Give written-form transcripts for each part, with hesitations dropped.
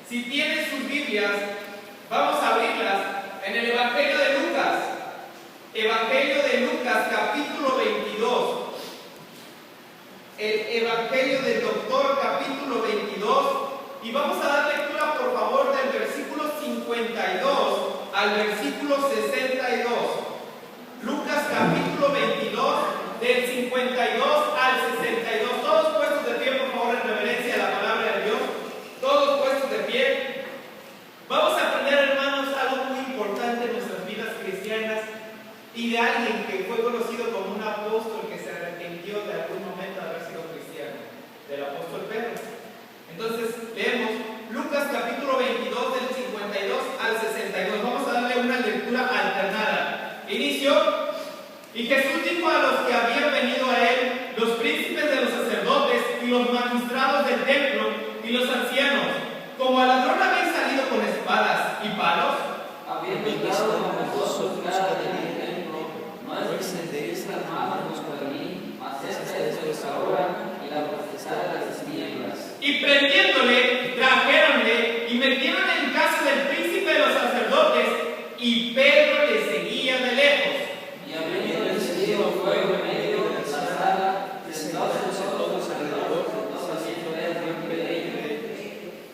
Si tienen sus Biblias, vamos a abrirlas en el Evangelio de Lucas. Evangelio de Lucas, capítulo 22. El Evangelio del Doctor, capítulo 22. Y vamos a dar lectura, por favor, del versículo 52 al versículo 62. Lucas, capítulo 22, del 52 al 62. Todos puestos de pie, por favor, en reverencia a la palabra de Dios. Todos puestos de pie. Vamos a aprender, hermanos, algo muy importante en nuestras vidas cristianas y de alguien que fue conocido como un apóstol que se arrepintió de algún momento de haber sido cristiano, del apóstol Pedro. Entonces, leemos Lucas capítulo 22 del 52 al 62. Vamos a darle una lectura alternada. Inicio. Y Jesús dijo a los que habían venido a él, los príncipes de los sacerdotes y los magistrados del templo y los ancianos, como al ladrón habéis salido con espadas y palos, habiendo dado a vosotros cara del templo, no extendéis las manos para mí, mas esta es ahora y la profecía de las tinieblas. Y prendiéndole, trajéronle y metieron en casa del príncipe de los sacerdotes, y Pedro le seguía de lejos. Y habiendo encendido fuego en medio de la sala, sentados nosotros alrededor, no haciendo él frente de ellos.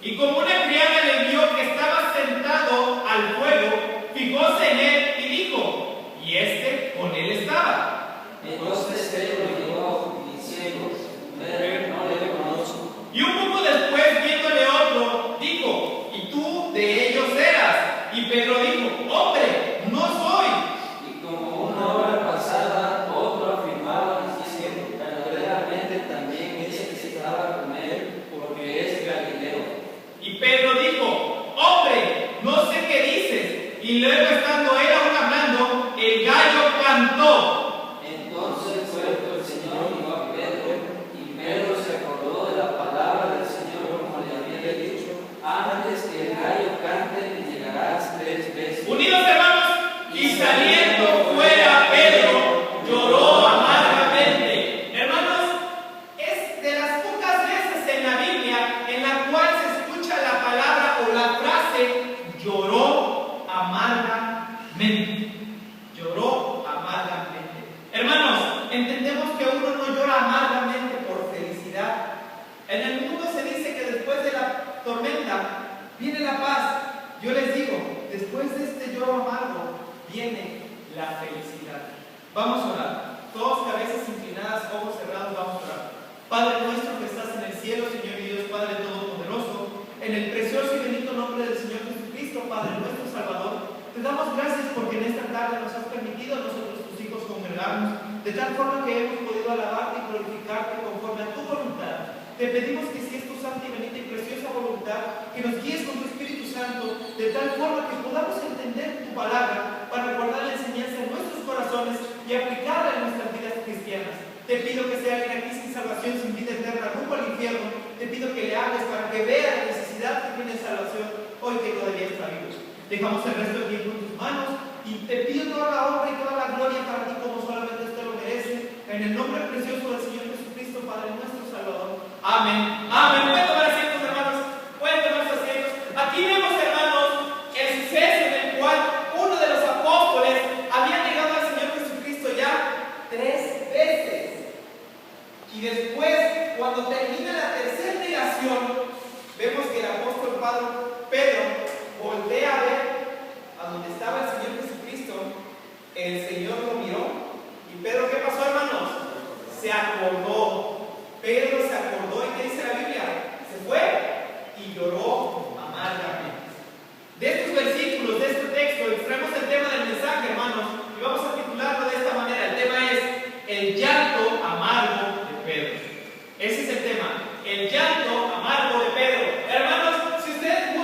Y como una criada le vio que estaba sentado al fuego, fijóse en él y dijo, y este con él estaba. Entonces Pedro le dijo, diciendo, mujer, no le conozco. Y un poco después, viéndole otro, dijo, y tú de ellos eras. Y Pedro dijo, hombre, no soy. Y como una hora pasada, otro afirmaba diciendo, verdaderamente también ese que estaba con él, porque es Galileo. Y Pedro dijo, hombre, no sé qué dices. Y luego, estando él aún hablando, el gallo cantó. Entonces vuelto el Señor dijo a Pedro, y Pedro se acordó de la palabra del Señor como le había dicho, antes que el gallo cante me negarás 3 veces. Unidos, hermanos, y saliendo fuera Pedro, lloró amargamente. Hermanos, es de las pocas veces en la Biblia en la cual se escucha la palabra o la frase lloró amargamente. Lloró amargamente. Hermanos, entendemos que uno no llora amargamente por felicidad. En el mundo se dice que después de la tormenta viene la paz. Yo les digo, después de este lloro amargo viene la felicidad. Vamos a orar. Todos cabezas inclinadas, ojos cerrados, vamos a orar. Padre nuestro que estás en el cielo, Señor y Dios, Padre Todopoderoso, en el precioso y bendito nombre del Señor Jesucristo, Padre nuestro Salvador, te damos gracias porque en esta tarde nos has permitido a nosotros, tus hijos, congregarnos, de tal forma que hemos podido alabarte y glorificarte conforme a tu voluntad. Te pedimos que si es tu santa y bendita y preciosa voluntad, que nos guíes con tu Espíritu Santo, de tal forma que podamos entender tu palabra para guardar la enseñanza en nuestros corazones y aplicarla en nuestras vidas cristianas. Te pido que sea alguien aquí sin salvación, sin vida eterna, rumbo al infierno. Te pido que le hables para que vea la necesidad que tiene salvación hoy que todavía está vivo. Dejamos el resto del tiempo en tus manos y te pido toda la honra y toda la gloria para ti como solamente usted lo merece. En el nombre precioso del Señor Jesucristo, Padre nuestro Salvador. Amén. Amén. Pueden tomar asientos, hermanos. Pueden tomar sus asientos. Aquí vemos, hermanos, el suceso en el cual uno de los apóstoles había negado al Señor Jesucristo ya 3 veces. Y después, cuando termina la tercera negación, vemos que el apóstol Pedro voltea a ver a donde estaba el Señor Jesucristo. El Señor lo miró. ¿Y Pedro qué pasó, hermanos? Se acordó. Pedro se acordó, ¿y qué dice la Biblia? Se fue y lloró amargamente. De estos versículos, de este texto, extraemos el tema del mensaje, hermanos, y vamos a titularlo de esta manera. El tema es el llanto amargo de Pedro. Ese es el tema, el llanto amargo de Pedro. Hermanos, si ustedes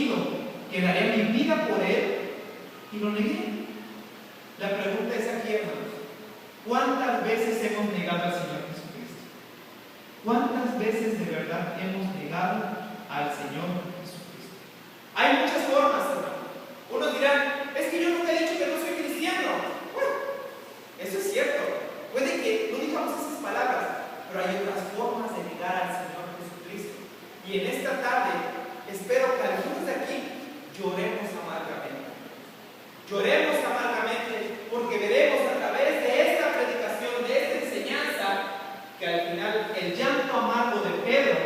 prometido que daría mi vida por Él y lo negué. La pregunta es aquí, hermanos, ¿cuántas veces hemos negado al Señor Jesucristo? ¿Cuántas veces de verdad hemos negado al Señor Jesucristo? Hay muchas formas, hermanos. Unos dirán, es que yo nunca he dicho que no soy cristiano. Bueno, eso es cierto. Puede que no digamos esas palabras, pero hay otras formas de negar al Señor Jesucristo. Y en esta tarde, espero que algunos de aquí lloremos amargamente. Lloremos amargamente porque veremos a través de esta predicación, de esta enseñanza, que al final el llanto amargo de Pedro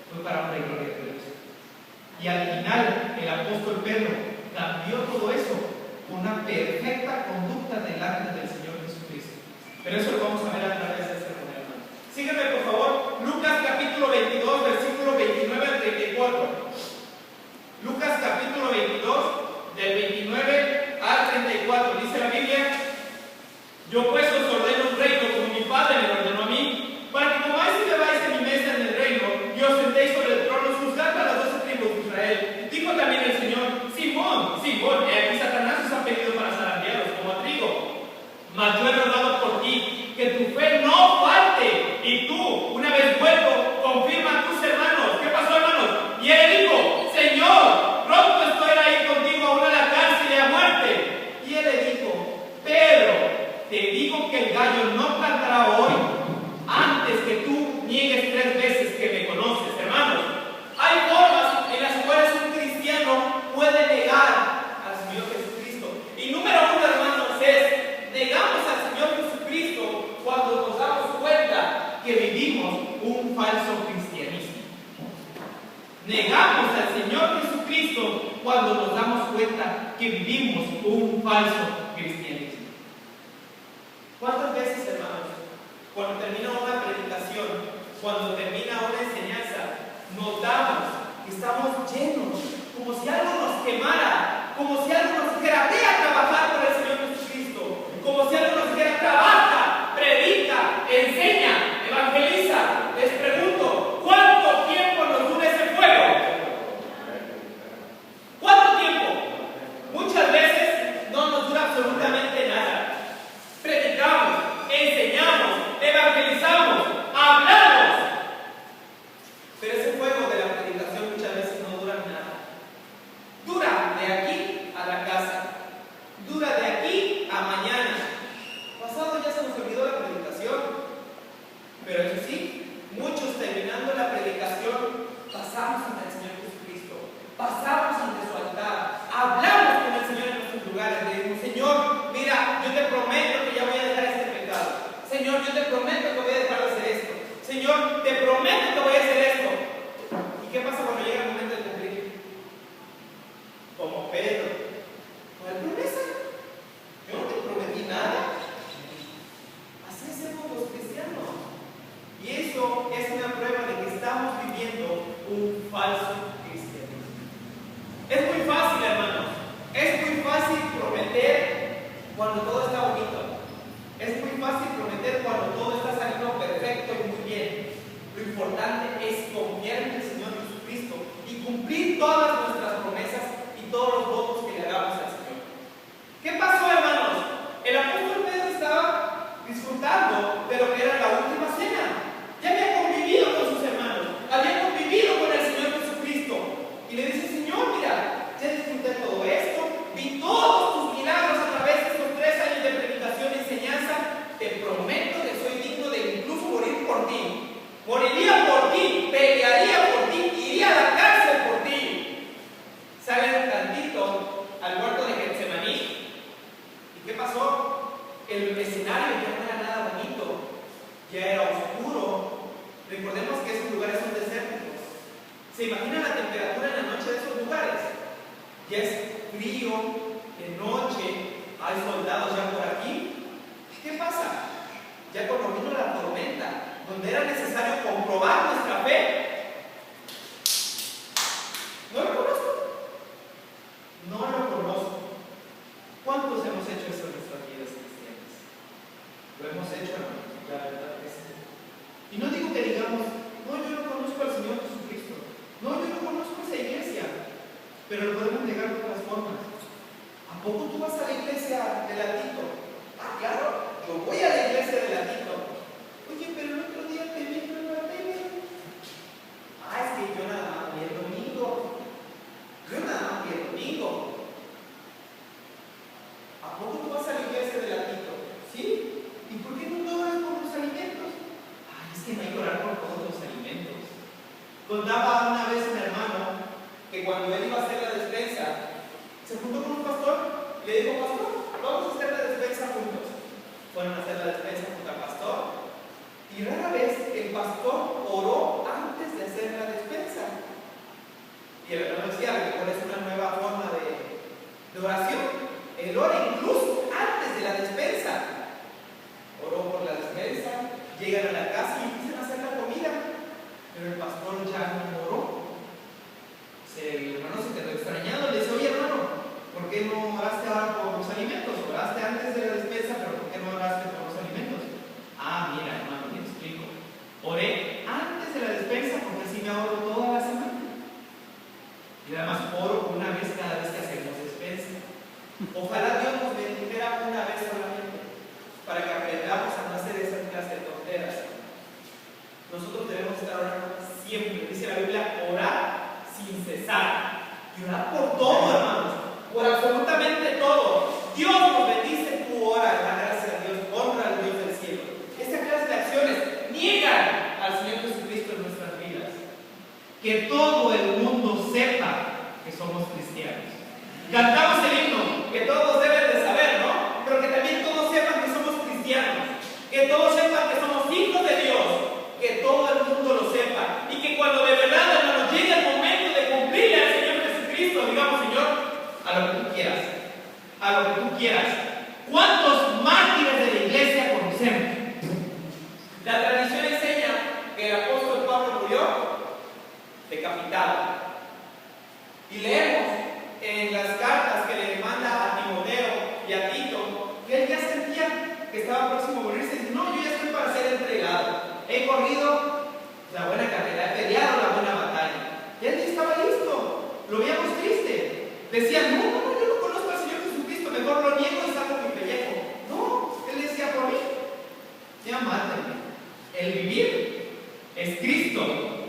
fue para honra y gloria de Dios. Y al final el apóstol Pedro cambió todo eso con una perfecta conducta delante del Señor Jesucristo. Pero eso lo vamos a ver a través de este hermano. Sígueme por favor, Lucas capítulo 22, versículo 29 al 34. Lucas capítulo 22, del 29 al 34. Dice la Biblia: yo pues os ordeno un reino como mi Padre me lo ordenó a mí, para que comáis y bebáis en mi mesa en el reino, y os sentéis sobre el trono, juzgando a las 12 tribus de Israel. Dijo también el Señor: Simón, Simón, he aquí Satanás os ha pedido para zarandearos como a trigo. Mas yo he rogado por ti, que tu fe no falte, y tú, una vez vuelto, confirma a tus hermanos. ¿Qué pasó, hermanos? Y él dijo: Señor, pronto estoy ahí contigo aún a la cárcel y a muerte. Y él le dijo: Pedro, te digo que el gallo no cantará hoy antes que tú niegues 3 veces que me conoces. Hermanos, hay formas en las cuales un cristiano puede negar al Señor Jesucristo. Y número 1, hermanos, es: negamos al Señor Jesucristo cuando nos damos cuenta que vivimos un falso cristianismo. Negamos al Señor Jesucristo cuando nos damos cuenta que vivimos un falso cristianismo. ¿Cuántas veces, hermanos, cuando termina una predicación, cuando termina una enseñanza, notamos que estamos llenos, como si algo nos quemara, como si algo nos dijera: ve a trabajar por el Señor Jesucristo, como si algo nos dijera: trabaja, predica, enseña, evangeliza? Les pregunto, ¿cuánto tiempo nos dura ese fuego? ¿Cuánto tiempo? Muchas veces no nos dura absolutamente nada. Predicamos, enseñamos, evangelizamos, hablamos, pero ese fuego de la predicación muchas veces no dura nada. Dura de aquí a la casa, dura de aquí a mañana. Pasado ya se nos olvidó la predicación, pero eso sí, muchos terminando la predicación pasamos ante el Señor Jesucristo, pasamos ante su altar, hablamos con el Señor en nuestros lugares, le decimos: Señor, mira, yo te prometo que ya voy a dejar este pecado. Señor, yo te prometo que voy a dejar de hacer esto. Señor, te prometo que voy a hacer esto. ¿Y qué pasa cuando llega el momento de cumplir? Como Pedro: ¿cuál promesa? Yo no te prometí nada. Así hacemos los cristianos. Y eso es una prueba de que estamos viviendo un falso cristianismo. Es muy fácil, hermanos. Es muy fácil prometer cuando todo está bonito. Es muy fácil prometer cuando todo está saliendo perfecto y muy bien. Lo importante es confiar en el Señor Jesucristo y cumplir todas nuestras promesas y todos los votos que le hagamos al Señor. ¿Qué pasó, hermanos? El apóstol Pedro estaba disfrutando de lo que era la última cena. Ya había convivido con sus hermanos, había convivido con el Señor Jesucristo. Y le dice: Señor, mira, ya disfruté todo esto, vi todos tus milagros a través de estos 3 años de predicación y enseñanza. Te prometo que soy digno de incluso morir por ti. Moriría por ti, pelearía por ti, iría a la cárcel por ti. Salen tantito al huerto de Getsemaní. ¿Y qué pasó? El escenario ya no era nada bonito, ya era oscuro. Recordemos que esos lugares son desérticos. ¿Se imagina la temperatura en la noche de esos lugares? Ya es frío, de noche, hay soldados ya por aquí. ¿Qué pasa? Ya cuando vino la tormenta, donde era necesario comprobar nuestra fe, no lo conozco. No lo conozco. ¿Cuántos hemos hecho eso en nuestras vidas cristianas? Lo hemos hecho, hermanos, la verdad es que sí. Y no digo que digamos: no, yo no conozco al Señor Jesucristo, no, yo no conozco esa iglesia. Pero pero lo podemos negar de otras formas. ¿A poco tú vas a la iglesia de latito? Ah, claro, yo voy a la iglesia de latito. Oye, pero el otro día te vi en la tele. Ah, es que yo nada más vi el domingo. Yo nada más vi el domingo. ¿A poco tú vas a la iglesia de latito? ¿Sí? ¿Y por qué no oras por los alimentos? Ay, es que no hay que orar por todos los alimentos. Contaba una vez un hermano que cuando él iba a hacer la despensa, se juntó con un pastor y le dijo: pastor, vamos a hacer la despensa juntos. Fueron a hacer la despensa junto al pastor y rara vez el pastor oró antes de hacer la despensa. Y el hermano decía: a lo mejor es una nueva forma de oración. Él ora incluso antes de la despensa. Oró por la despensa, llegan a la casa y empiezan a hacer la comida, pero el pastor ya no oró. El hermano se quedó extrañado, le dice: oye hermano, ¿por qué no oraste ahora por los alimentos? Oraste antes de la despensa, pero ¿por qué no oraste por los alimentos? Ah, mira hermano, te explico. Oré antes de la despensa porque así me ahorro toda la semana. Y además oro una vez cada vez que hacemos despensa. Ojalá Dios nos bendijera una vez solamente, para que aprendamos a no hacer esas clases de tonteras. Nosotros debemos estar orando siempre. Dice la Biblia: orar sin cesar. Y orar por todo, hermanos, por absolutamente todo. Dios nos bendice, tú ora, da gracias a Dios, honra al Dios del cielo. Esta clase de acciones niegan al Señor Jesucristo en nuestras vidas. Que todo el mundo sepa que somos cristianos. Cantamos el himno, que todos deben de saber, ¿no? Pero que también todos sepan que somos cristianos, que todos sepan que somos hijos de Dios, que todo el mundo lo sepa, y que cuando de verdad, hermanos, llegue el momento de cumplirle al Señor Jesucristo, digamos: Señor, a lo que tú quieras, a lo que tú quieras. ¿Cuántos mártires de la iglesia conocemos? La tradición enseña que el apóstol Pablo murió decapitado. Y leemos en las cartas que le manda a Timoteo y a Tito que él ya sentía que estaba próximo a morirse. Dice: no, yo ya estoy para ser entregado. He corrido la buena carrera, he peleado la buena batalla. Y él ya estaba listo. Lo veíamos triste. Decía: no, yo no conozco al Señor Jesucristo, mejor lo niego y saco mi pellejo. No, él decía: por mí, ya mátenme. El vivir es Cristo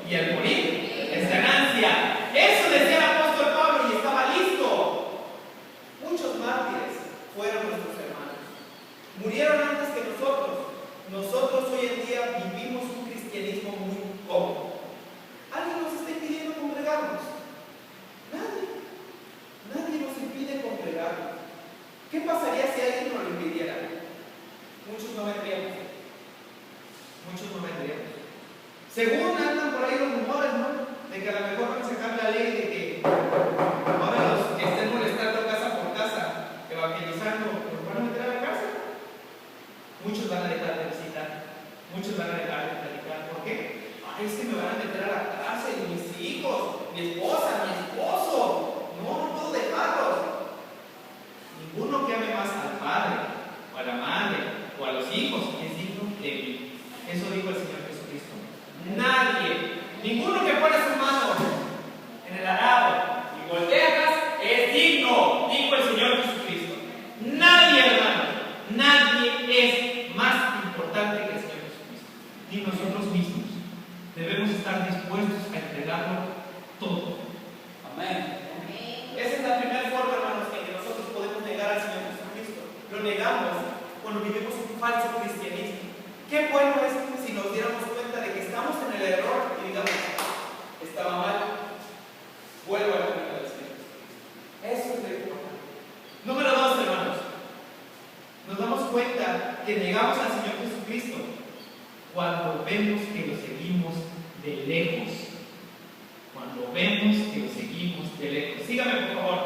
y el morir es ganancia. Eso decía el apóstol Pablo y estaba listo. Muchos mártires fueron nuestros hermanos. Murieron antes que nosotros. Nosotros hoy en día vivimos un cristianismo muy cómodo. ¿Alguien nos está impidiendo congregarnos? Nadie nos impide congregarnos. ¿Qué pasaría si alguien nos lo impidiera? Muchos no vendríamos. Según andan por ahí los rumores, ¿no? De que a lo mejor van a sacar la ley de que ahora los que estén molestando casa por casa, evangelizando, los van a meter a la cárcel. Muchos van a dejar de visitar, muchos van a dejar de predicar. ¿Por qué? Ay, es que me van a meter a la cárcel, mis hijos, mi esposa, mi esposo. No puedo dejarlos. Ninguno que ame más al padre, o a la madre, o a los hijos es digno de mí. Eso dijo el Señor Jesucristo. Nadie, ninguno que pone su mano en el arado y voltea atrás es digno, dijo el Señor Jesucristo. Nadie, hermano, nadie es más importante que el Señor Jesucristo, ni nosotros mismos. Debemos estar dispuestos a entregarlo todo. Amén. Esa es la primera forma, hermanos, en que nosotros podemos negar al Señor Jesucristo. Lo negamos cuando vivimos un falso cristianismo. Qué bueno es si nos diéramos cuenta de que estamos en el error y digamos: estaba mal, vuelvo a la camino del Señor. Eso es lo importante. Número 2, hermanos. Nos damos cuenta que negamos al Señor Jesucristo cuando vemos que lo seguimos de lejos. Cuando vemos que lo seguimos de lejos. Sígame, por favor.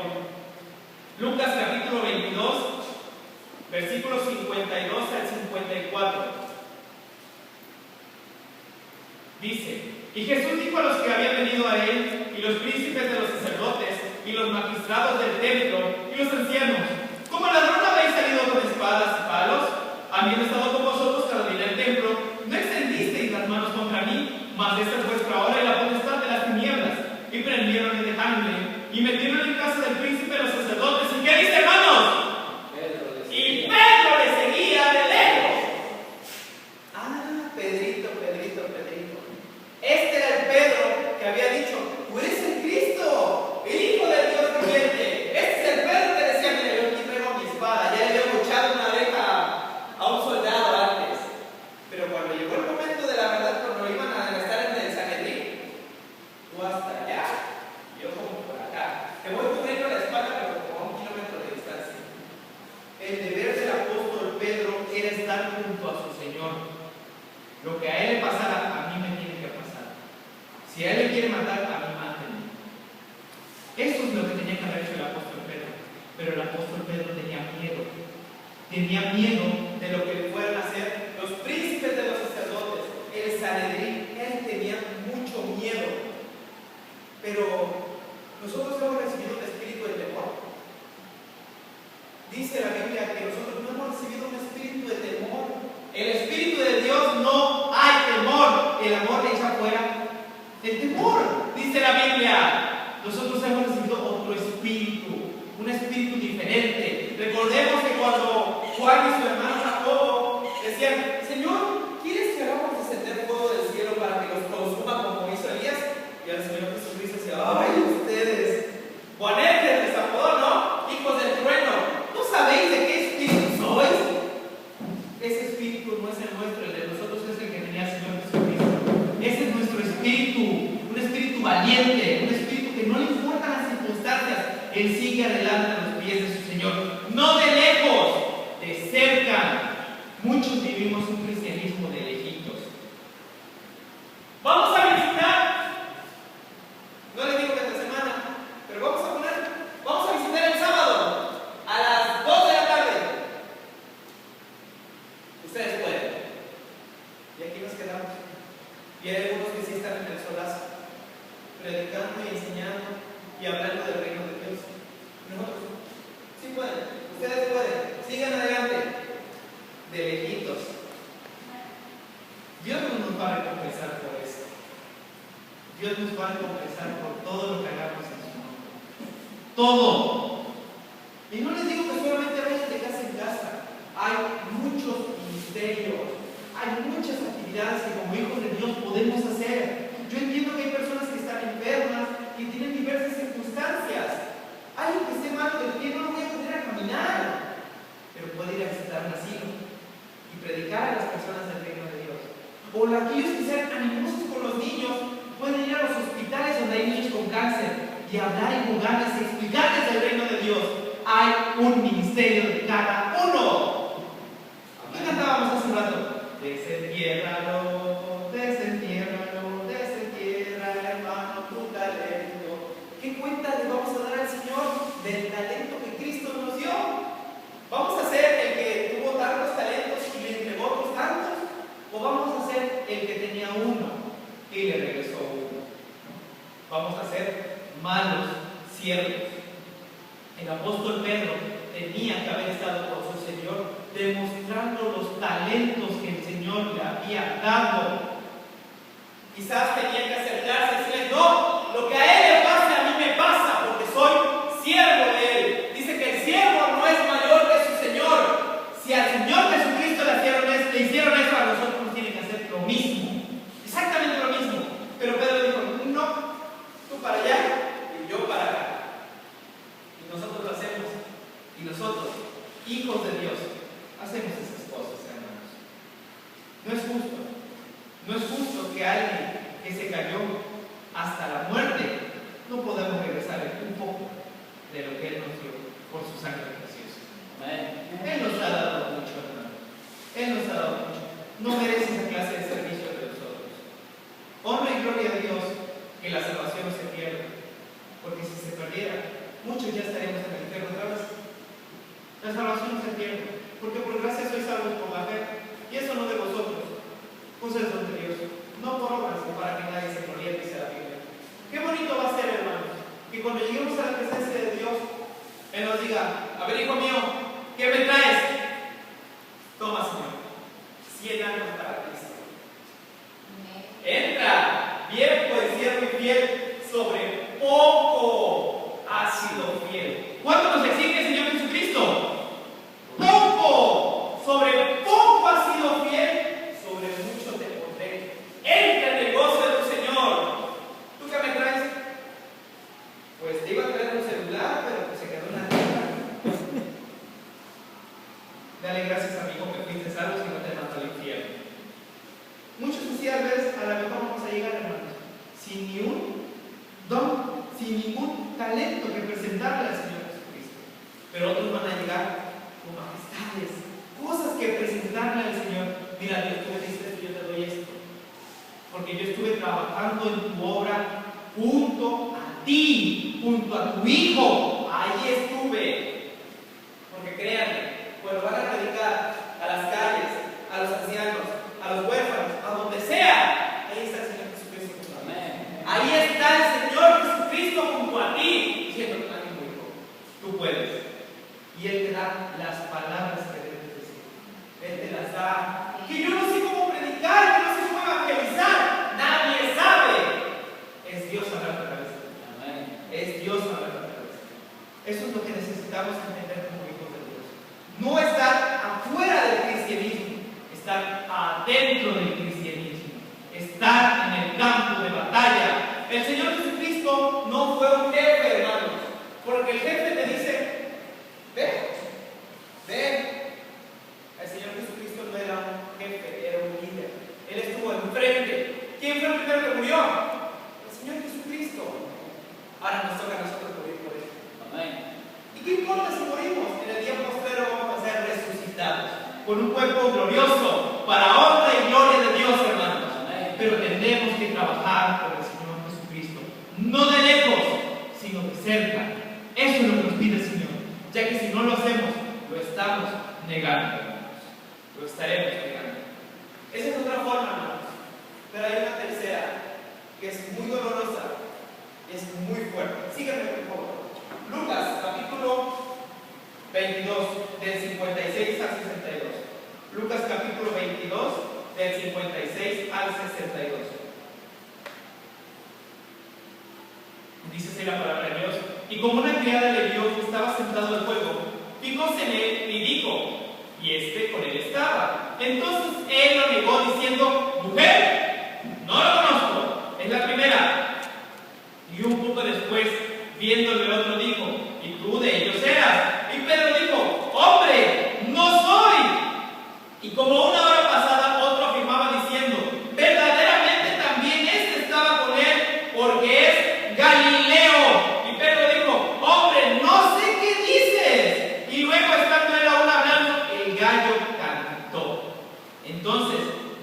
Lucas capítulo 22, versículos 52 al 54. Dice: y Jesús dijo a los que habían venido a él, y los príncipes de los sacerdotes, y los magistrados del templo, y los ancianos: ¿cómo ladrón habéis salido con espadas y palos? Habiendo estado con vosotros cada día en el templo, no extendisteis las manos contra mí, mas esta es vuestra hora y la potestad de las tinieblas. Y prendieron y dejándole, y metieron en cabezas del príncipe de los sacerdotes. ¿Y qué dice, hermanos? Y Pedro le seguía de lejos. Pedrito. Este era el Pedro que había dicho: tú eres el Cristo, el Hijo del Dios viviente. Este es el Pedro que decía: mira, yo aquí traigo mi espada. Ya le había echado una oreja a un soldado antes. Pero cuando llegó el momento de la verdad, cuando lo iban a arrestar en el Sanedrín, tú hasta allá, yo como por acá. Te voy cubriendo la espalda, pero como a 1 kilómetro de distancia. El deber del apóstol Pedro era estar junto a su Señor. Lo que a él le pasara, a mí me tiene que pasar. Si a él le quiere matar, a mí mátenme. Eso es lo que tenía que haber hecho el apóstol Pedro. Pero el apóstol Pedro tenía miedo. Tenía miedo de lo que le fueran a hacer los príncipes de los sacerdotes, el Sanedrín. Él tenía mucho miedo. Pero nosotros hemos recibido un espíritu de temor. Dice la Biblia que nosotros no hemos recibido un espíritu de temor. El espíritu de Dios no hay temor. El amor le echa fuera el temor. Dice la Biblia, nosotros hemos recibido otro espíritu, un espíritu diferente. Recordemos que cuando Juan y su hermano Jacobo decían: Señor, ¿quieres que hagamos descender fuego del cielo para que los consuma como hizo Elías? Y al Señor Jesucristo decía: ay, ustedes, Boanerges les apodó, ¿no? Hijos del trueno. ¿No sabéis de qué espíritu sois? Ese espíritu no es el nuestro, el de nosotros es el que tenía el Señor Jesucristo. Ese es nuestro espíritu, un espíritu valiente, un espíritu que no le importan las circunstancias. Él sigue adelante a los pies de su Señor, no de lejos, de cerca. Muchos vivimos un cristianismo de lejitos. Vamos a visitar, no les digo que esta semana, pero vamos a visitar el sábado a las 2 de la tarde. Ustedes pueden. Y aquí nos quedamos. Y hay algunos que sí están en el solazo, predicando y enseñando y hablando del reino de Dios. Nosotros sí pueden. Ustedes pueden. Sigan adelante. De lejitos. Dios no nos va a recompensar por eso. Dios nos va a recompensar por todo lo que hagamos en su nombre. Todo. Y no les digo que solamente vayan de casa en casa. Hay muchos ministerios, hay muchas actividades que como hijos de Dios podemos hacer. Yo entiendo que hay personas que están enfermas, que tienen diversas circunstancias. Alguien que esté malo del pie no lo voy a poner a caminar, pero puede ir a visitar un asilo y predicar a las personas del reino de Dios. O aquellos que sean animosos con los niños, pueden ir a los hospitales donde hay niños con cáncer y hablar y jugarles y explicarles el reino de Dios. Hay un ministerio de cada uno. ¿Qué cantábamos hace un rato? Desentiérralo, hermano, tu talento. ¿Qué cuenta le vamos a dar al Señor del talento que Cristo nos dio? ¿Vamos a ser el que tuvo tantos talentos y le entregó otros tantos? ¿O vamos a ser el que tenía uno y le regresó uno? Vamos a ser malos siervos. El apóstol Pedro tenía que haber estado con su Señor, demostrando los talentos que el Señor le había dado. Quizás tenía que acercarse y decirle: no, lo que a él le pasa, a mí me pasa, porque soy siervo de él. Dice que el siervo no es mayor que su Señor. Si al Señor Jesucristo le hicieron eso, a nosotros nos tienen que hacer lo mismo, exactamente lo mismo. Pero Pedro dijo: no, tú para allá y yo para acá. Y nosotros lo hacemos. Y nosotros, hijos de Dios, hacemos esas cosas, hermanos. No es justo. No es justo que alguien que se cayó hasta la muerte no podamos regresarle un poco de lo que Él nos dio por su sangre preciosa. Él nos ha dado mucho, hermanos. Él nos ha dado mucho. No merece esa clase de servicio de nosotros. Honra y gloria a Dios que la salvación no se pierda. Porque si se perdiera, muchos ya estaríamos en el infierno otra vez. La salvación no se pierde. Porque por gracia sois salvos por la fe. Y eso no de vosotros, pues es don de Dios, no por obras, para que nadie se gloríe, dice la Biblia. Qué bonito va a ser, hermanos, que cuando lleguemos a la presencia de Dios, Él nos diga: a ver, hijo mío, ¿qué me traes? Toma, Señor, 100 años para Cristo. Entra, bien, pues siervo y fiel, sobre poco has sido fiel. ¿Cuánto nos exige el Señor Jesucristo? Poco. Sobre poco has sido fiel, sobre mucho te pondré. Entra en el gozo de tu Señor. ¿Tú qué me traes? Pues te iba a traer un celular, pero pues se quedó en la tienda. Dale gracias, amigo, que fuiste salvo y no te mandó al infierno. Muchos decían, a lo mejor vamos a llegar, hermanos, sin ni un don, sin ningún talento que presentarle al Señor Jesucristo. Pero otros van a llegar con majestades, cosas que presentarle al Señor. Mira, Dios, tú me dices esto, yo te doy esto. Porque yo estuve trabajando en tu obra junto a ti, junto a tu Hijo. Ahí estuve. Porque créanme, cuando van a predicar a las calles, a los ancianos, a los huérfanos, a donde sea, ahí está el Señor Jesucristo junto a mí. Ahí está el Señor Jesucristo junto a ti, diciendo, ánimo, hijo, tú puedes. Y Él te da las palabras que debes decir. Él te las da. Que yo no sé cómo predicar, que no sé cómo evangelizar. Nadie sabe. Es Dios hablando a través de ti. Es Dios hablando a través de ti. Eso es lo que necesitamos entender como hijos de Dios. No estar afuera del cristianismo, estar adentro del cristianismo, estar en el campo de batalla. El Señor Jesucristo no fue un jefe, hermanos, porque el jefe te dice, ven, ven. El Señor Jesucristo no era un jefe, era un líder. Él estuvo enfrente. ¿Quién fue el primero que murió? El Señor Jesucristo. Ahora nos toca a nosotros morir por Él. Amén. ¿Y qué importa si morimos? En el día postrero vamos a ser resucitados con un cuerpo glorioso para honra y gloria de Dios, hermanos. Amén. Pero tenemos que trabajar por el Señor Jesucristo, no de lejos, sino de cerca. Eso es lo que nos pide el Señor, ya que si no lo hacemos, lo estamos negando, hermanos. Lo estaremos negando. Esa es otra forma, hermanos. Pero hay una tercera que es muy dolorosa y es muy fuerte. Síganme, por favor. Lucas, capítulo 22, del 56 al 62. Lucas, capítulo 22, del 56 al 62. Dice así la palabra de Dios. Y como una criada le vio que estaba sentado al fuego, fijóse en él y dijo, y este con él estaba. Entonces él lo negó diciendo, mujer, no lo conozco, es la primera. Y un poco después, viéndolo el otro dijo, y tú de ellos eras. Y Pedro dijo, hombre, no soy. Y como una hora pasada, otro afirmaba diciendo, verdaderamente también este estaba con él, porque es Galileo. Y Pedro dijo, hombre, no sé qué dices. Y luego, estando él aún hablando, el gallo cantó. Entonces,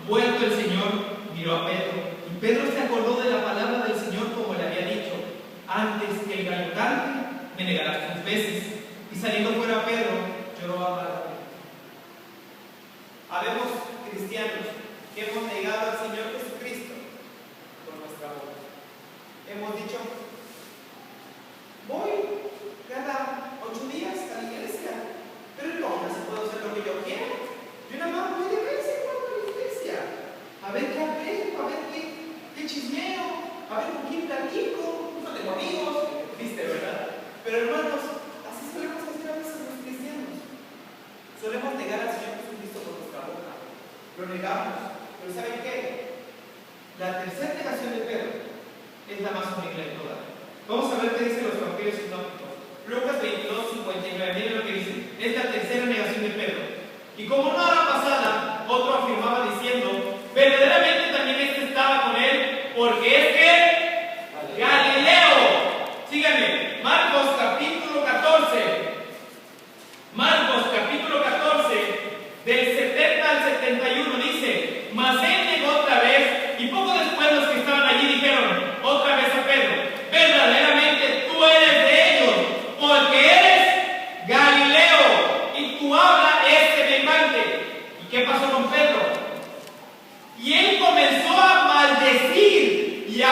vuelto el Señor, miró a Pedro, y Pedro se acordó de la palabra del Señor como le había dicho, antes que el gallo cante, me negarás 3 veces. Y saliendo fuera Pedro, lloró amargamente. Habemos cristianos que hemos negado al Señor Jesucristo por nuestra boca. Hemos dicho, voy cada 8 días a la iglesia, pero no, se puede hacer lo que yo quiero. Yo nada más voy de vez en cuando a la iglesia, a ver qué aprendo, a ver qué chismeo, a ver con quién platico. No tengo amigos, triste, ¿verdad? Pero hermanos, así solemos hacer a veces los cristianos. Solemos negar al Señor Jesucristo por nuestra boca. Lo negamos. Pero ¿saben qué? La tercera negación de Pedro es la más única de todas. Vamos a ver qué dicen los evangelios sinópticos. Lucas 22, 59. Miren lo que dice. Es la tercera negación de Pedro. Y como una hora pasada, otro afirmaba diciendo, verdaderamente también este estaba con él, porque es que Galileo. Síganme. Marcos capítulo 14. Marcos capítulo 14, del 70 al 71 dice, mas él llegó otra vez, y poco después los que estaban allí dijeron otra vez a Pedro, verdaderamente tú eres de ellos, porque eres Galileo, y tu habla es semejante. ¿Y qué pasó con Pedro? Y él comenzó a maldecir y a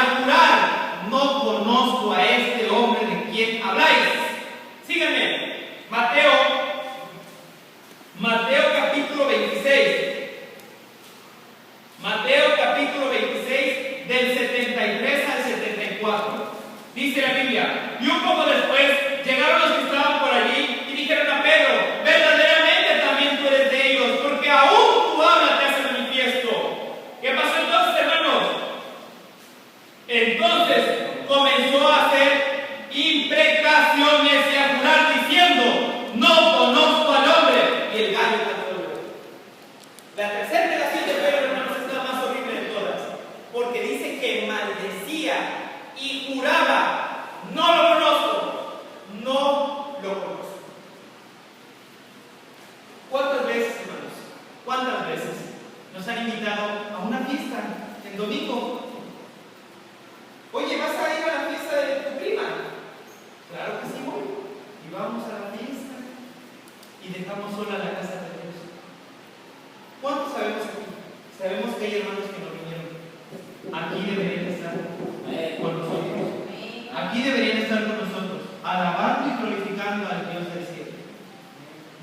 domingo. Oye, ¿vas a ir a la fiesta de tu prima? Claro que sí voy. Y vamos a la fiesta y dejamos sola la casa de Dios. ¿Cuántos sabemos aquí? Sabemos que hay hermanos que no vinieron. Aquí deberían estar con nosotros. Aquí deberían estar con nosotros, alabando y glorificando al Dios del cielo.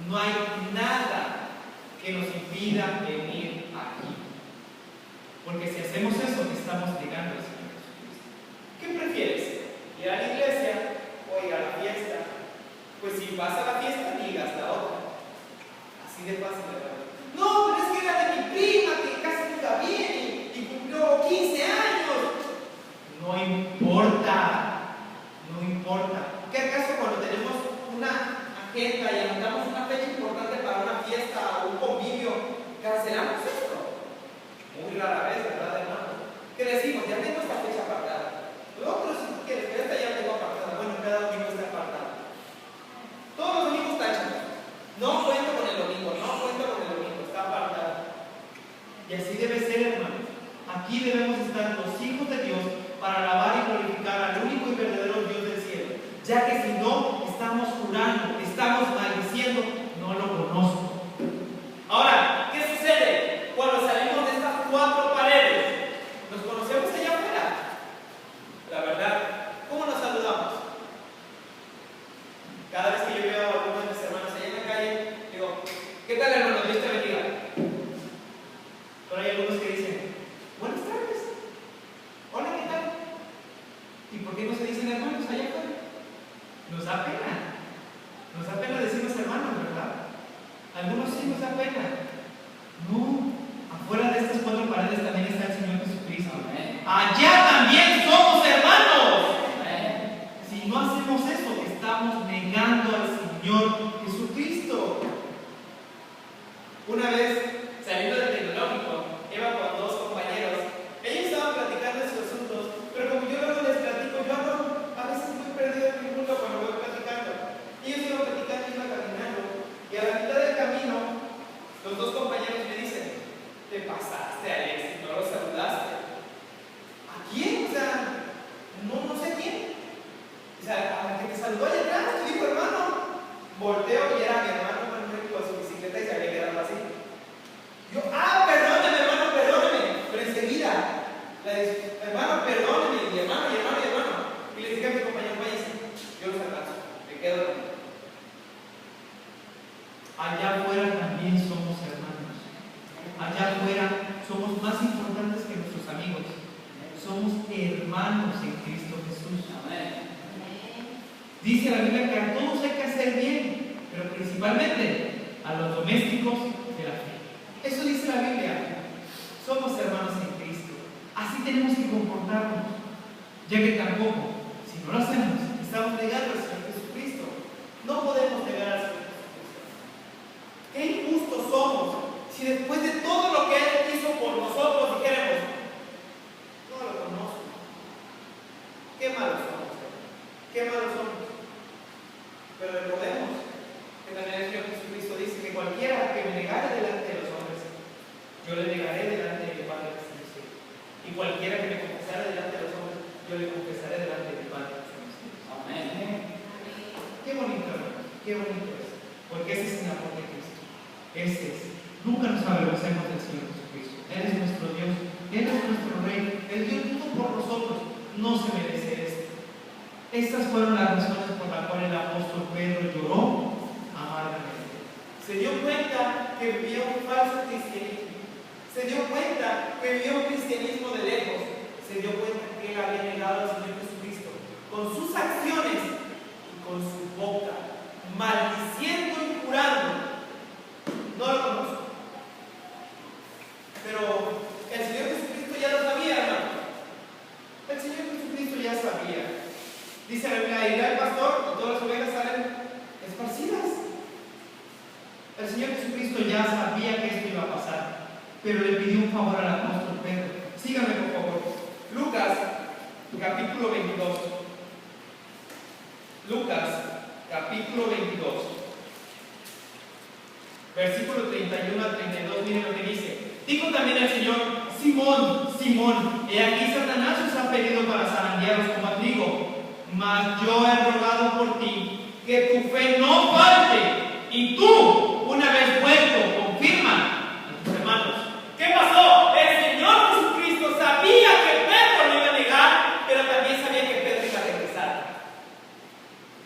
No hay nada que nos impida venir aquí. Porque si hacemos eso, estamos negando al Señor Jesucristo. ¿Qué prefieres? ¿Ir a la iglesia o ir a la fiesta? Pues si vas a la fiesta, digas la otra. Así de fácil, ¿verdad? No, pero es que era de mi prima que casi nunca viene y cumplió 15 años. No importa. No importa. ¿Qué acaso cuando tenemos una agenda y anotamos una fecha importante para una fiesta o un convivio, cancelamos esto? Muy rara vez, ¿verdad, hermano? ¿Qué decimos? Ya tengo esta fecha apartada. Nosotros, si tú quieres, pero esta ya la tengo apartada. Bueno, cada domingo está apartada. Todos los domingos tachan. No cuento con el domingo, no cuento con el domingo, está apartado. Y así debe ser, hermanos. Aquí debemos estar los hijos de Dios para alabar y glorificar al único y verdadero Dios del cielo, ya que si no, estamos jurando, estamos maldiciendo, no lo conozco. Ahora, ¿qué sucede cuando salimos de estas cuatro paredes? ¿Nos conocemos allá afuera? La verdad, ¿cómo nos saludamos? Cada vez que yo veo a algunos de mis hermanos allá en la calle, digo, ¿qué tal, hermano? Dios te bendiga. Pero hay algunos que dicen, buenas tardes. Hola, ¿qué tal? ¿Y por qué no se dicen hermanos allá afuera? Nos da pena. Nos da pena decirnos hermanos, ¿verdad? Algunos sí nos da pena. No, afuera de estas cuatro paredes también está el Señor Jesucristo. Amén. Allá también somos hermanos. Amén. Si no hacemos eso, estamos negando al Señor Jesucristo. Una vez, saliendo del tecnológico, iba con dos compañeros. Ellos estaban platicando de sus asuntos, pero como yo luego les platico, yo ando a veces muy perdido en mi mundo cuando voy platicando. Ellos iban platicando, iban caminando, y a la mitad del camino, los dos compañeros me dicen, te pasaste, Alex, no lo saludaste. ¿A quién? O sea, no sé quién. O sea, a la que te saludó allá atrás, te dijo, hermano. Volteo y era mi hermano Manuel con su bicicleta y se había quedado así. Yo, perdóneme, hermano, perdóneme. Pero enseguida, hermano, perdóneme, mi hermano. Y le dije a mi compañero, váyase, yo los alcanzo, me quedo con él. Allá afuera también somos hermanos. Allá afuera somos más importantes que nuestros amigos. Somos hermanos en Cristo Jesús. Amén. Dice la Biblia que a todos hay que hacer bien, pero principalmente a los domésticos de la fe. Eso dice la Biblia. Somos hermanos en Cristo. Así tenemos que comportarnos, ya que tampoco, si no lo hacemos, estamos negando al Señor Jesucristo. No podemos negar al Señor Jesucristo. Qué injustos somos si después de todo lo que Él hizo por nosotros dijéramos, no lo conozco. Qué malos somos. Qué malos somos. Pero recordemos que también el Señor Jesucristo dice que cualquiera que me negare delante de los hombres, yo le negaré delante de mi Padre que está en el cielo. Y cualquiera que me confesara delante de los hombres, yo le confesaré delante de mi Padre que está en el cielo. Amén. Qué bonito, hermano. Qué bonito es. Porque ese es el amor de Cristo. Ese es. Nunca nos avergoncemos del Señor Jesucristo. Él es nuestro Dios. Él es nuestro Rey. Él dio todo por nosotros. No se merece esto. Estas fueron las razones por las cuales el apóstol Pedro lloró amargamente. Se dio cuenta que vivía un falso cristianismo. Se dio cuenta que vivía un cristianismo de lejos. Se dio cuenta que él había negado al Señor Jesucristo con sus acciones y con su boca, maldiciendo y jurando. No lo conozco. Pero el Señor Jesucristo ya lo sabía, hermano. El Señor Jesucristo ya sabía. Dice la Biblia, irá el pastor y todas las ovejas salen esparcidas. El Señor Jesucristo ya sabía que esto iba a pasar, pero le pidió un favor al apóstol Pedro. Síganme, por favor. Lucas, capítulo 22. Lucas, capítulo 22. Versículo 31 al 32, miren lo que dice. Dijo también el Señor, Simón, Simón, he aquí Satanás os ha pedido para zarandearos como a trigo, mas yo he rogado por ti que tu fe no falte, y tú, una vez vuelto, confirma a tus hermanos. ¿Qué pasó? El Señor Jesucristo sabía que Pedro lo iba a negar, pero también sabía que Pedro iba a regresar.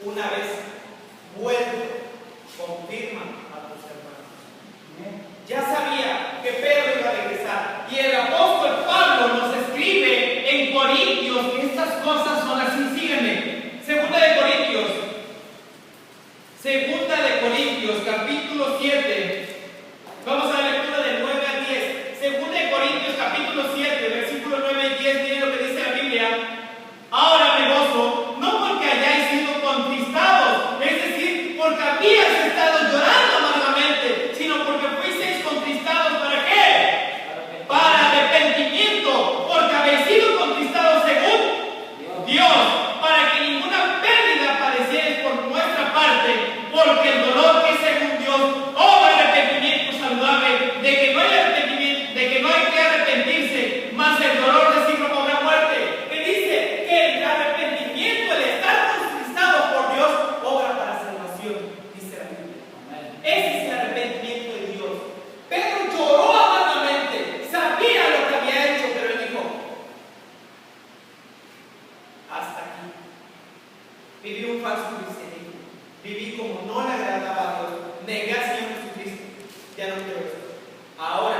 Una vez vuelto, confirma a tus hermanos. Ya sabía que Pedro iba a regresar, y el apóstol Pablo nos escribe en Corintios que estas cosas son así. Sígueme. Segunda de Corintios, capítulo 7. Vamos a la lectura del 9 al 10. Segunda de Corintios, capítulo 7, versículos 9 y 10. Miren lo que dice la Biblia. Ahora me gozo, no porque hayáis sido contristados, es decir, porque habíais estado llorando amargamente, sino porque fuisteis contristados. ¿Para qué? Para arrepentimiento, porque habéis sido contristados según Dios, para que ninguna pérdida padecierais por nuestra parte, porque el dolor que según Dios obra arrepentimiento saludable, de que no hay arrepentimiento, de que no hay que arrepentirse, más el dolor de sí obra muerte. Que dice que el arrepentimiento, el estar contristado por Dios, obra para salvación, dice la Biblia. Ese es el arrepentimiento de Dios. Pedro lloró amargamente, sabía lo que había hecho, pero él dijo: hasta aquí. Viví un falso cristianismo, viví como no le agradaba a Dios, negué al Señor Jesucristo, ya no quiero eso. Ahora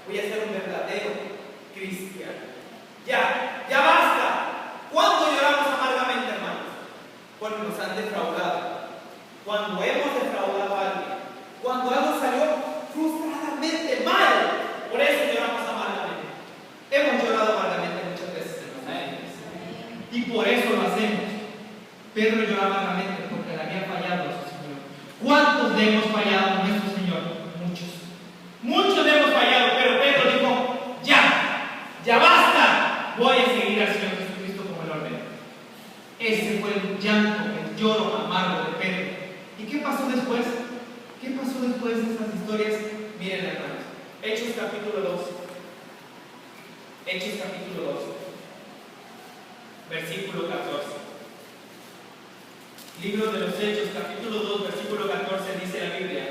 voy a ser un verdadero cristiano. Ya basta. ¿Cuándo lloramos amargamente, hermanos? Cuando nos han defraudado, cuando hemos defraudado a alguien, cuando algo salió frustradamente mal, por eso lloramos amargamente. Hemos llorado amargamente muchas veces, hermanos, y por eso lo hacemos. Pedro lloraba amargamente porque le había fallado a su Señor. ¿Cuántos le hemos fallado a nuestro Señor? Muchos le hemos fallado, pero Pedro dijo: ya basta, voy a seguir al Señor Jesucristo como el ordeno. Ese fue el llanto, el lloro amargo de Pedro. ¿Y qué pasó después? ¿Qué pasó después de esas historias? Miren, hermanos, Hechos capítulo 2. Hechos capítulo 2, versículo 14. Libro de los Hechos, capítulo 2, versículo 14, dice la Biblia: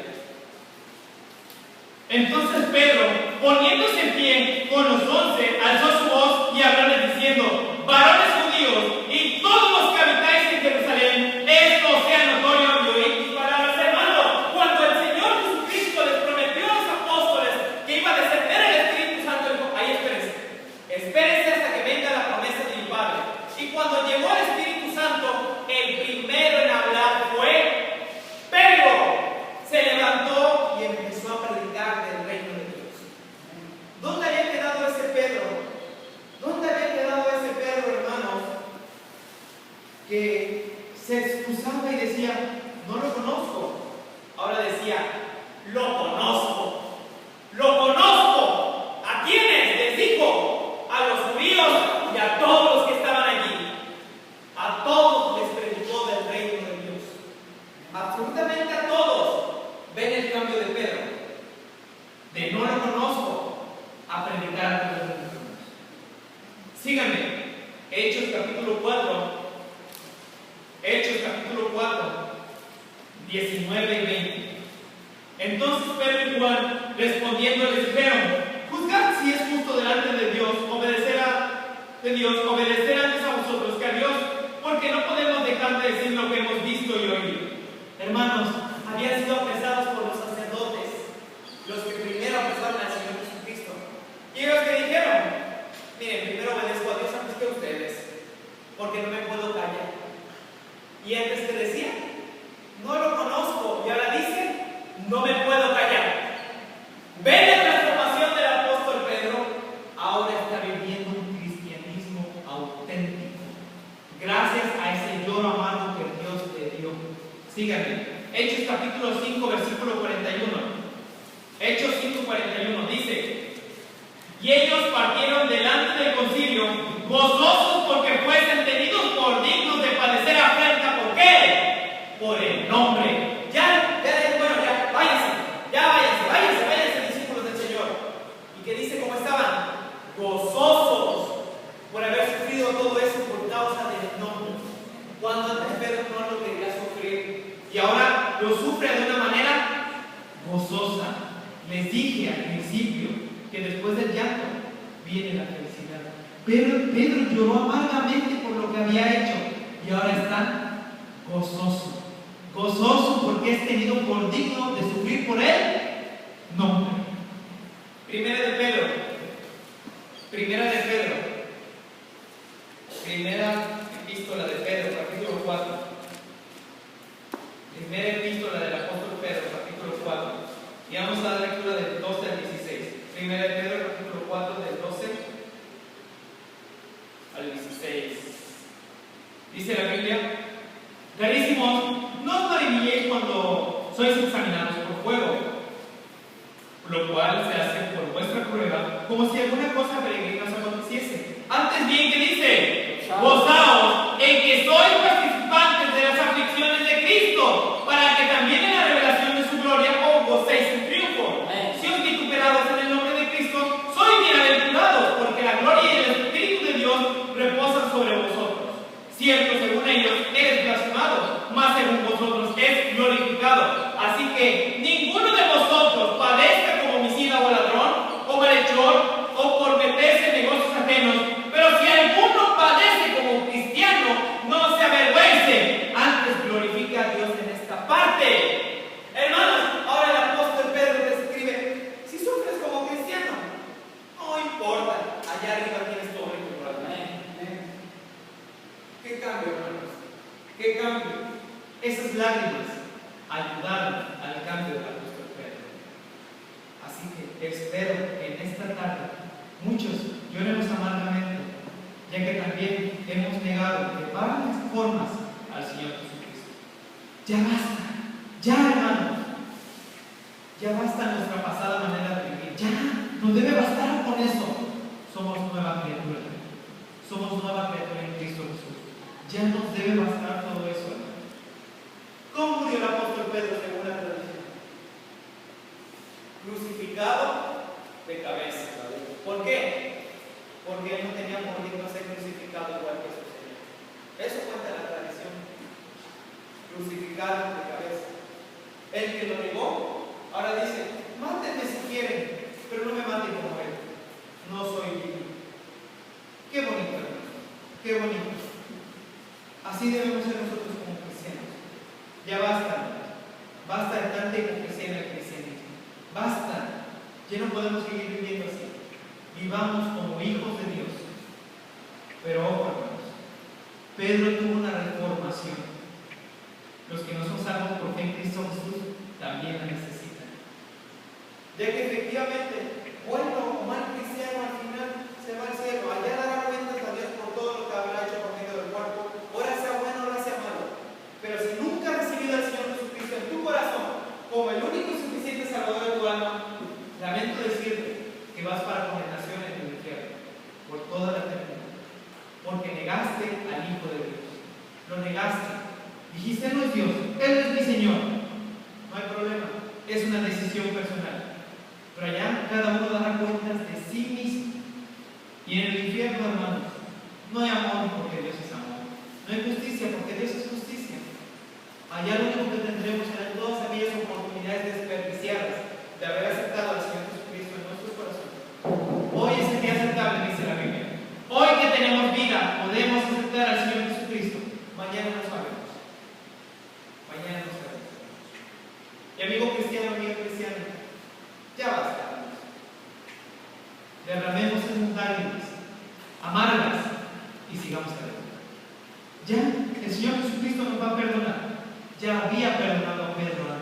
entonces Pedro, poniéndose en pie con los 11, alzó su voz y hablóles diciendo: varones judíos y todos los que habitáis en Jerusalén, esto sea notorio y oíd mis palabras. Hermanos, cuando el Señor Jesucristo les prometió a los apóstoles que iba a descender el Espíritu Santo, dijo: ahí espérense hasta que venga la promesa de mi Padre. Y cuando llegó el Espíritu Santo, el primero en hablar fue Pedro. Se levantó y empezó a predicar del reino de Dios. ¿Dónde había quedado ese Pedro? ¿Dónde había quedado ese Pedro, hermanos? Que se excusaba y decía: no lo conozco. Ahora decía: lo conozco. Lo conozco. ¿A quiénes? Les dijo: a los judíos y a todos los que estaban allí. A todos les predicó del reino de Dios. Absolutamente a todos. Ven el cambio de Pedro. De no lo conozco a predicar a todos los hermanos. Síganme. Hechos capítulo 4. Hechos capítulo 4, 19 y 20. Entonces Pedro y Juan, respondiendo, les dijeron: juzgad si es justo delante de Dios obedecer antes a vosotros que a Dios, porque no podemos dejar de decir lo que hemos visto y oído. Hermanos, habían sido apresados por los sacerdotes, los que primero apresaron al Señor Jesucristo. Y ellos que dijeron: miren, primero obedezco a Dios antes que a ustedes, porque no me puedo callar. Y antes que decía: no lo conozco, y ahora dice: no me puedo callar. ¿Ven la transformación del apóstol Pedro? Ahora está viviendo un cristianismo auténtico, gracias a ese lloro amargo que Dios le dio. Síganme. Hechos capítulo 5, versículo 41. Hechos 5, 41 dice: y ellos partieron delante del concilio, gozosos porque fuesen tenidos por dignos de padecer afrenta. ¿Por qué? Por el nombre. Váyanse, discípulos del Señor. ¿Y qué dice cómo estaban? y ahora lo sufre de una manera gozosa. Les dije al principio que después del llanto viene la felicidad. Pero Pedro lloró amargamente por lo que había hecho y ahora está gozoso. Gozoso porque es tenido por digno de sufrir por él. No. Primera de Pedro. Primera epístola de Pedro, capítulo 4. Primera epístola del apóstol Pedro, capítulo 4. Y vamos a dar lectura del 12 al 16. Primera de Pedro, capítulo 4, del 12 al 16. Dice la Biblia: carísimos, no os maravilléis cuando sois examinados por fuego, lo cual se hace por vuestra prueba, como si alguna cosa peregrina os aconteciese. Antes bien, ¿qué dice? Gozaos en que sois participantes de las aflicciones de Cristo, para que también en la revelación de su gloria os gocéis en triunfo. Si os vituperados en el nombre de Cristo, sois bienaventurados, porque la gloria y el Espíritu de Dios reposan sobre vosotros. Cierto, según ellos es blasfemado, mas según vosotros es glorificado. Así que ninguno de vosotros padezca como homicida o ladrón, o malhechor, o por meterse en negocios ajenos. Pero si alguno padece como cristiano, no se avergüence, antes glorifica a Dios en esta parte. Hermanos, ahora el apóstol Pedro te escribe: si sufres como cristiano, no importa, allá arriba tienes todo el problema. ¿Qué cambio, hermanos? ¿Qué cambio? Esas lágrimas ayudaron al cambio del apóstol Pedro. Así que espero que en esta tarde muchos lloremos amargamente, ya que también hemos negado de varias formas al Señor Jesucristo. Ya basta, ya, hermanos, ya basta nuestra pasada manera de vivir, ya nos debe bastar con eso. Somos nueva criatura en Cristo Jesús. Ya nos debe bastar todo eso, hermanos. ¿Cómo murió el apóstol Pedro según la tradición? Crucificado de cabeza. ¿Por qué? Porque él no tenía por digno ser crucificado igual que su Señor. Eso cuenta la tradición. Crucificado de cabeza. El que lo negó, ahora dice: mátenme si quieren, pero no me maten como él. No soy digno. Qué bonito, hermanos. Qué bonito. Así debemos ser nosotros como cristianos. Ya basta. Basta de tanta hipocresía en el cristianismo. Basta. Ya no podemos seguir viviendo así. Vivamos como hijos de Dios. Pero ojo, hermanos, Pedro tuvo una reformación. Los que no son salvos por fe en Cristo Jesús también la necesitan. Ya que efectivamente, bueno o mal cristiano, al final se va al cielo. Allá dará cuentas a Dios por todo lo que habrá hecho por medio del cuerpo, ora sea bueno, ora sea malo. Pero si nunca has recibido al Señor Jesucristo en tu corazón como el único y suficiente Salvador de tu alma, lamento decirte que vas para condenación en el infierno por toda la eternidad, porque negaste al Hijo de Dios. Lo negaste. Dijiste: no es Dios, Él es mi Señor. No hay problema, es una decisión personal. Pero allá cada uno dará cuentas de sí mismo. Y en el infierno, hermanos, no hay amor porque Dios es amor. No hay justicia porque Dios es justicia. Allá lo único que tendremos serán todas aquellas oportunidades desperdiciadas de haber aceptado al Señor Jesucristo en nuestros corazones. Hoy es el día aceptable, dice la Biblia. Hoy que tenemos vida, podemos aceptar al Señor Jesucristo. Mañana no sabemos. Mañana no sabemos. Y amigo cristiano, amiga cristiana, ya basta. Derramemos esas lágrimas amargas y sigamos adelante. Ya el Señor Jesucristo nos va a perdonar. Ya había perdonado a Pedro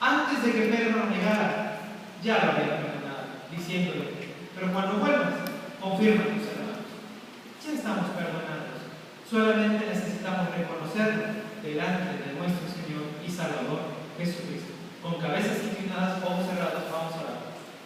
antes de que Pedro lo negara. Ya lo había perdonado, diciéndole: pero cuando vuelvas, confirma tus hermanos. Ya estamos perdonados. Solamente necesitamos reconocerlo delante de nuestro Señor y Salvador.